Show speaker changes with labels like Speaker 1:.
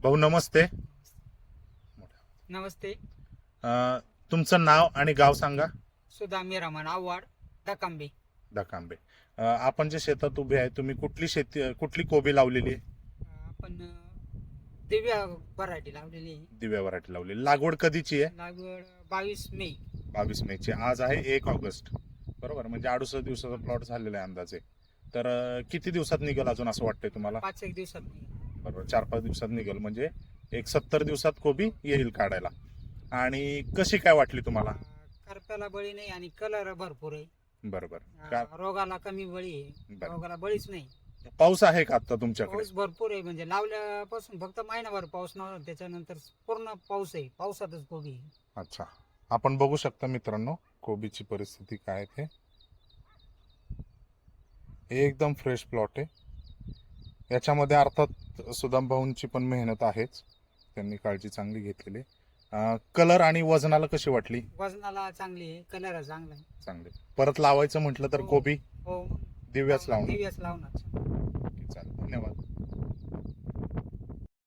Speaker 1: भाऊ नमस्ते.
Speaker 2: नमस्ते.
Speaker 1: तुमचं नाव आणि गाव सांगा.
Speaker 2: सुदामी रमण आव्हाड, दकांबे.
Speaker 1: दकांबे. आपण जे शेतात उभे आहे, तुम्ही कुठली कोबी लावलेली आहे?
Speaker 2: आपण दिव्या व्हरायटी लावलेली आहे.
Speaker 1: दिव्या व्हरायटी लावलेली. लागवड कधीची आहे?
Speaker 2: लागवड 22 मे.
Speaker 1: 22 मे ची. आज आहे 1 ऑगस्ट, बरोबर. म्हणजे 68 दिवसाचा प्लॉट झालेला आहे अंदाजे. तर किती दिवसात निघेल अजून असं वाटतंय तुम्हाला?
Speaker 2: 5-1 दिवसात निघेल.
Speaker 1: बरोबर, 4-5 दिवसात निघेल. म्हणजे एक 70 दिवसात कोबी येईल काढायला. आणि कशी काय वाटली तुम्हाला?
Speaker 2: करप्याला बळी नाही आणि कलर भरपूर आहे.
Speaker 1: बरोबर.
Speaker 2: रोगाला कमी बळी आहे.
Speaker 1: बरं.
Speaker 2: रोगाला बळीच नाही.
Speaker 1: पाऊस आहे का आता तुमच्याकडे?
Speaker 2: पाऊस भरपूर आहे. म्हणजे लावल्यापासून फक्त महिनाभर पाऊस नव्हता, त्याच्यानंतर पूर्ण पाऊस आहे. पावसातच कोबी आहे.
Speaker 1: अच्छा, आपण बघू शकता मित्रांनो कोबीची परिस्थिती काय आहे ते. एकदम फ्रेश प्लॉट आहे. याच्यामध्ये अर्थात सुदाम भाऊंची पण मेहनत आहेच, त्यांनी काळजी चांगली घेतलेली. कलर आणि वजनाला कशी वाटली?
Speaker 2: वजनाला चांगली आहे, कलर चांगला आहे.
Speaker 1: चांगले. परत लावायचं म्हटलं तर
Speaker 2: हो.
Speaker 1: कोबी
Speaker 2: हो,
Speaker 1: दिव्याच लावणार.
Speaker 2: दिव्याच लावणार.
Speaker 1: चालेल, धन्यवाद.